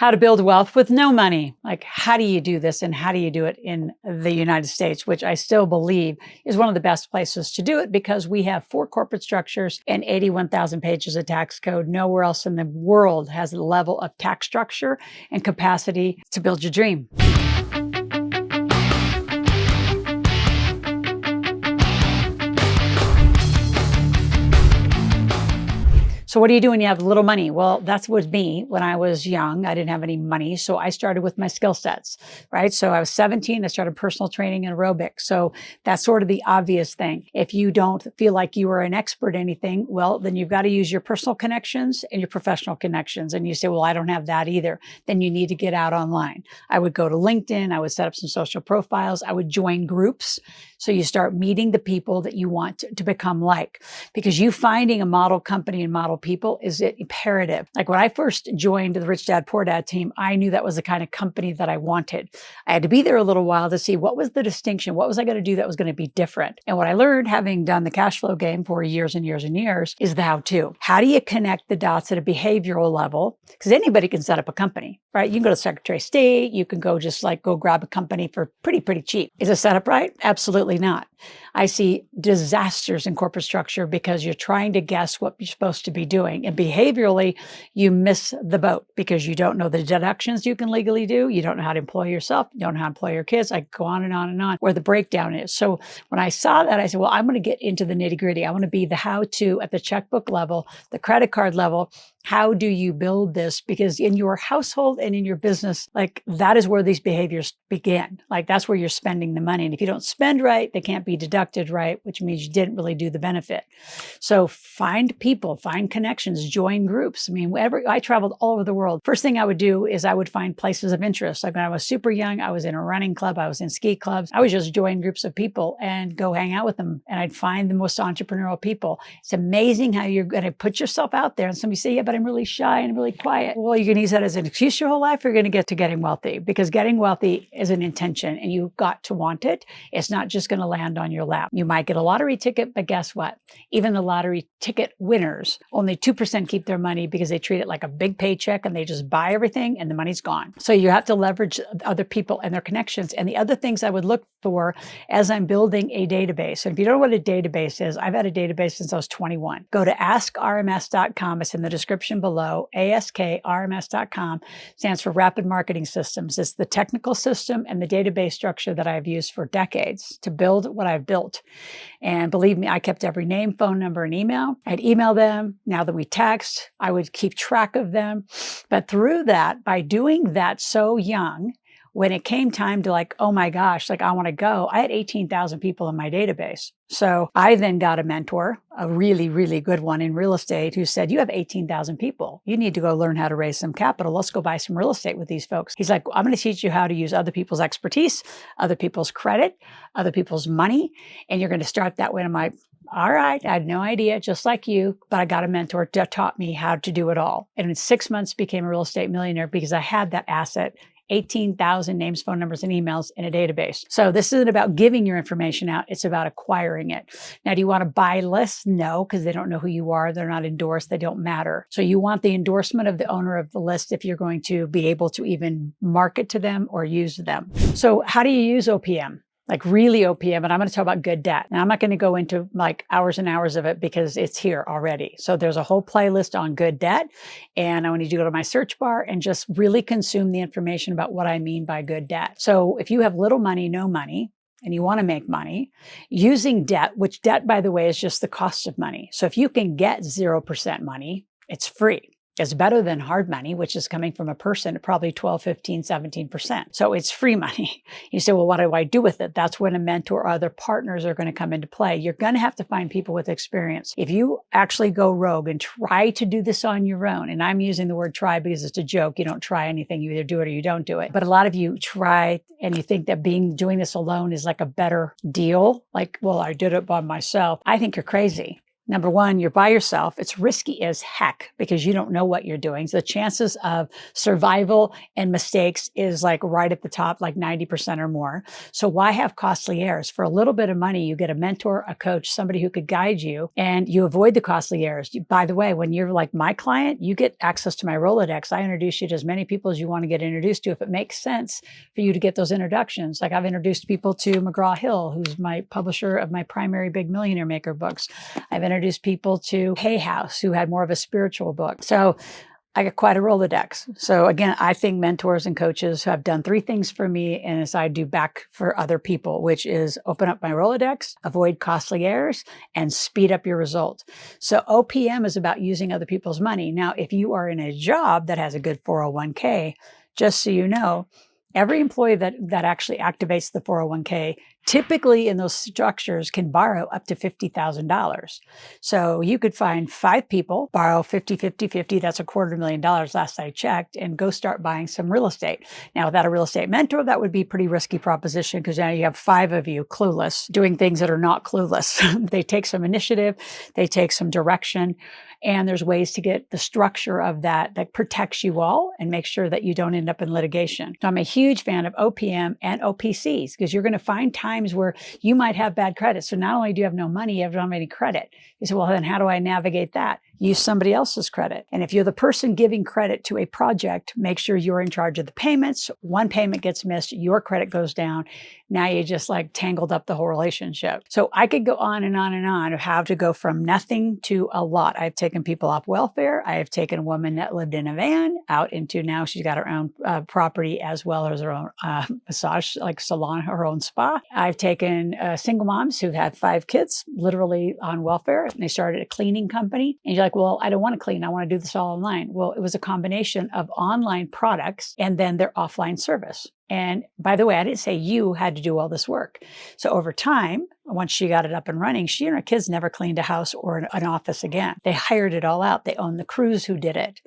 How to build wealth with no money. Like, how do you do this and how do you do it in the United States, which I still believe is one of the best places to do it because we have 4 corporate structures and 81,000 pages of tax code. Nowhere else in the world has the level of tax structure and capacity to build your dream. So what do you do when you have little money? Well, that's with me. When I was young, I didn't have any money. So I started with my skill sets, right? So I was 17, I started personal training and aerobics. So that's sort of the obvious thing. If you don't feel like you are an expert in anything, well, then you've got to use your personal connections and your professional connections. And you say, well, I don't have that either. Then you need to get out online. I would go to LinkedIn. I would set up some social profiles. I would join groups. So you start meeting the people that you want to become like, because you finding a model company and model people is imperative. Like when I first joined the Rich Dad Poor Dad team, I knew that was the kind of company that I wanted. I had to be there a little while to see what was the distinction, what was I going to do that was going to be different. And what I learned, having done the cash flow game for years and years and years, is the how-to. How do you connect the dots at a behavioral level? Because anybody can set up a company, right? You can go to Secretary of State, you can go just like go grab a company for pretty cheap. Is it set up right? Absolutely not. I see disasters in corporate structure because you're trying to guess what you're supposed to be doing. And behaviorally, you miss the boat because you don't know the deductions you can legally do. You don't know how to employ yourself. You don't know how to employ your kids. I go on and on and on where the breakdown is. So when I saw that, I said, well, I'm going to get into the nitty gritty. I want to be the how-to at the checkbook level, the credit card level. How do you build this? Because in your household and in your business, like that is where these behaviors begin. Like that's where you're spending the money. And if you don't spend right, they can't be deducted right, which means you didn't really do the benefit. So find people, find connections, join groups. I mean, I traveled all over the world. First thing I would do is I would find places of interest. Like when I was super young, I was in a running club, I was in ski clubs. I would just join groups of people and go hang out with them. And I'd find the most entrepreneurial people. It's amazing how you're going to put yourself out there and somebody say, yeah, but I'm really shy and really quiet. Well, you can use that as an excuse your whole life. You're going to get to getting wealthy because getting wealthy is an intention and you've got to want it. It's not just going to land on your lap. You might get a lottery ticket, but guess what? Even the lottery ticket winners, only 2% keep their money because they treat it like a big paycheck and they just buy everything and the money's gone. So you have to leverage other people and their connections. And the other things I would look for as I'm building a database. And if you don't know what a database is, I've had a database since I was 21. Go to askrms.com. It's in the description below. ASKRMS.com stands for Rapid Marketing Systems. It's the technical system and the database structure that I've used for decades to build what I've built. And believe me, I kept every name, phone number, and email. I'd email them. Now that we text, I would keep track of them. But through that, by doing that so young, when it came time to like, oh my gosh, like I want to go, I had 18,000 people in my database. So I then got a mentor, a really good one in real estate who said, you have 18,000 people. You need to go learn how to raise some capital. Let's go buy some real estate with these folks. He's like, I'm going to teach you how to use other people's expertise, other people's credit, other people's money. And you're going to start that way. And I'm like, all right, I had no idea, just like you, but I got a mentor that taught me how to do it all. And in 6 months became a real estate millionaire because I had that asset. 18,000 names, phone numbers, and emails in a database. So this isn't about giving your information out. It's about acquiring it. Now, do you want to buy lists? No, because they don't know who you are. They're not endorsed. They don't matter. So you want the endorsement of the owner of the list if you're going to be able to even market to them or use them. So how do you use OPM? Like really OPM, and I'm going to talk about good debt. And I'm not going to go into like hours and hours of it because it's here already. So there's a whole playlist on good debt. And I want you to go to my search bar and just really consume the information about what I mean by good debt. So if you have little money, no money, and you want to make money, using debt, which debt, by the way, is just the cost of money. So if you can get 0% money, it's free. It's better than hard money, which is coming from a person at probably 12, 15, 17%. So it's free money. You say, well, what do I do with it? That's when a mentor or other partners are going to come into play. You're going to have to find people with experience. If you actually go rogue and try to do this on your own, and I'm using the word try because it's a joke. You don't try anything. You either do it or you don't do it. But a lot of you try and you think that doing this alone is like a better deal. Like, well, I did it by myself. I think you're crazy. Number one, you're by yourself. It's risky as heck because you don't know what you're doing. So the chances of survival and mistakes is like right at the top, like 90% or more. So why have costly errors? For a little bit of money, you get a mentor, a coach, somebody who could guide you, and you avoid the costly errors. By the way, when you're like my client, you get access to my Rolodex. I introduce you to as many people as you want to get introduced to if it makes sense for you to get those introductions. Like I've introduced people to McGraw-Hill, who's my publisher of my primary Big Millionaire Maker books. I've introduced people to Hay House, who had more of a spiritual book. So I got quite a Rolodex. So again, I think mentors and coaches have done three things for me, and as I do back for other people, which is open up my Rolodex, avoid costly errors, and speed up your result. So OPM is about using other people's money. Now, if you are in a job that has a good 401k, just so you know, every employee that actually activates the 401k typically in those structures can borrow up to $50,000. So you could find 5 people, borrow 50, 50, 50, that's $250,000 last I checked, and go start buying some real estate. Now, without a real estate mentor, that would be a pretty risky proposition because now you have 5 of you clueless doing things that are not clueless. They take some initiative, they take some direction, and there's ways to get the structure of that protects you all and makes sure that you don't end up in litigation. So I'm a huge fan of OPM and OPCs because you're going to find times where you might have bad credit. So not only do you have no money, you don't have any credit. You say, well, then how do I navigate that? Use somebody else's credit. And if you're the person giving credit to a project, make sure you're in charge of the payments. One payment gets missed, your credit goes down. Now you just like tangled up the whole relationship. So I could go on and on and on of how to go from nothing to a lot. I've taken people off welfare. I have taken a woman that lived in a van out into now she's got her own property as well as her own massage like salon, her own spa. I've taken single moms who've had 5 kids literally on welfare. And they started a cleaning company. And you're like, well, I don't want to clean. I want to do this all online. Well, it was a combination of online products and then their offline service. And by the way, I didn't say you had to do all this work. So over time, once she got it up and running, she and her kids never cleaned a house or an office again. They hired it all out. They owned the crews who did it.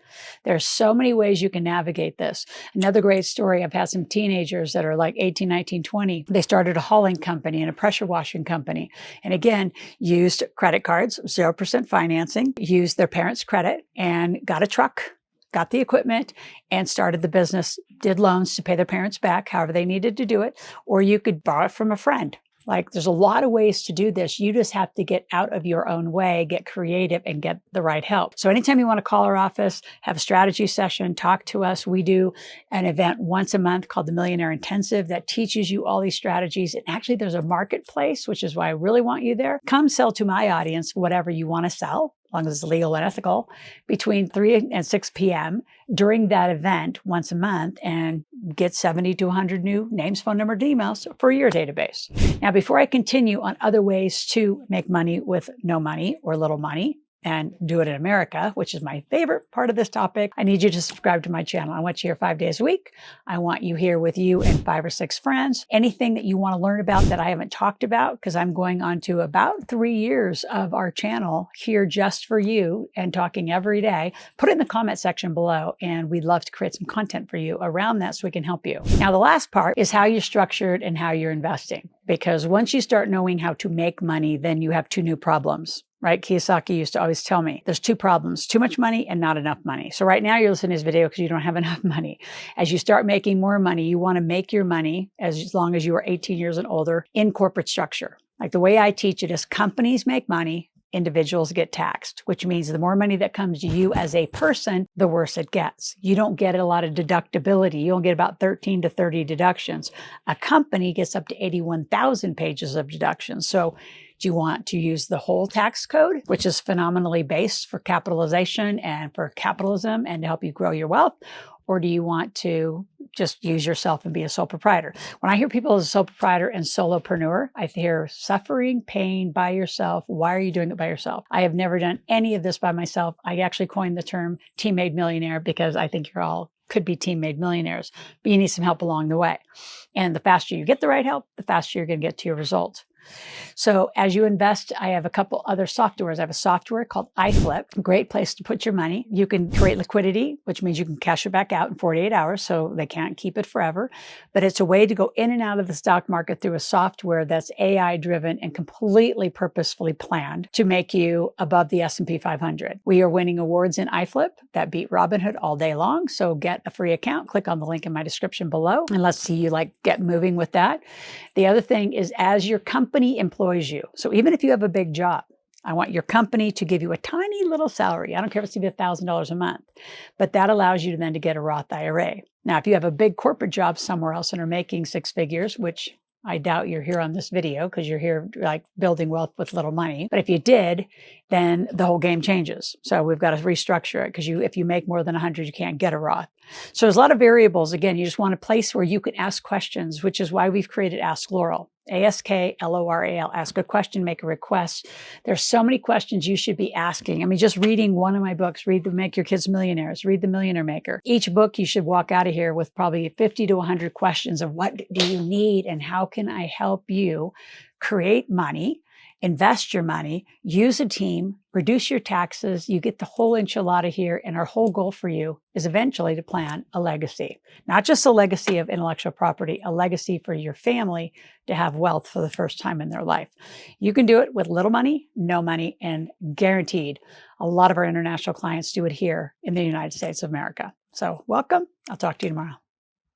There's so many ways you can navigate this. Another great story, I've had some teenagers that are like 18, 19, 20. They started a hauling company and a pressure washing company. And again, used credit cards, 0% financing, used their parents' credit and got a truck, got the equipment, and started the business, did loans to pay their parents back, however they needed to do it, or you could borrow it from a friend. Like there's a lot of ways to do this. You just have to get out of your own way, get creative, and get the right help. So anytime you want to call our office, have a strategy session, talk to us. We do an event once a month called the Millionaire Intensive that teaches you all these strategies. And actually there's a marketplace, which is why I really want you there. Come sell to my audience whatever you want to sell, as long as it's legal and ethical, between 3 and 6 p.m. during that event once a month and get 70 to 100 new names, phone number, emails for your database. Now, before I continue on other ways to make money with no money or little money, and do it in America, which is my favorite part of this topic, I need you to subscribe to my channel. I want you here 5 days a week. I want you here with you and 5 or 6 friends. Anything that you want to learn about that I haven't talked about, because I'm going on to about 3 years of our channel here just for you and talking every day, put it in the comment section below, and we'd love to create some content for you around that so we can help you. Now, the last part is how you're structured and how you're investing, because once you start knowing how to make money, then you have 2 new problems. Right? Kiyosaki used to always tell me there's 2 problems, too much money and not enough money. So right now you're listening to this video because you don't have enough money. As you start making more money, you want to make your money as long as you are 18 years and older in corporate structure. Like the way I teach it is companies make money, individuals get taxed, which means the more money that comes to you as a person, the worse it gets. You don't get a lot of deductibility. You only get about 13 to 30 deductions. A company gets up to 81,000 pages of deductions. So do you want to use the whole tax code, which is phenomenally based for capitalization and for capitalism and to help you grow your wealth? Or do you want to just use yourself and be a sole proprietor? When I hear people as a sole proprietor and solopreneur, I hear suffering, pain, by yourself. Why are you doing it by yourself? I have never done any of this by myself. I actually coined the term team-made millionaire because I think you're all could be team-made millionaires, but you need some help along the way. And the faster you get the right help, the faster you're going to get to your results. So as you invest, I have a couple other softwares. I have a software called iFlip, great place to put your money. You can create liquidity, which means you can cash it back out in 48 hours, so they can't keep it forever. But it's a way to go in and out of the stock market through a software that's AI driven and completely purposefully planned to make you above the S&P 500. We are winning awards in iFlip that beat Robinhood all day long. So get a free account, click on the link in my description below, and let's see you get moving with that. The other thing is, as your company employs you, so even if you have a big job, I want your company to give you a tiny little salary. I don't care if it's going to be $1,000 a month, but that allows you then to get a Roth IRA. Now, if you have a big corporate job somewhere else and are making six figures, which I doubt you're here on this video because you're here building wealth with little money. But if you did, then the whole game changes. So we've got to restructure it because if you make more than 100, you can't get a Roth. So there's a lot of variables. Again, you just want a place where you can ask questions, which is why we've created Ask Loral. AskLoral, ask a question, make a request. There's so many questions you should be asking. I mean, just reading one of my books, read Make Your Kids Millionaires, read The Millionaire Maker. Each book, you should walk out of here with probably 50 to 100 questions of what do you need and how can I help you create money, invest your money, use a team, reduce your taxes. You get the whole enchilada here. And our whole goal for you is eventually to plan a legacy, not just a legacy of intellectual property, a legacy for your family to have wealth for the first time in their life. You can do it with little money, no money, and guaranteed. A lot of our international clients do it here in the United States of America. So welcome. I'll talk to you tomorrow.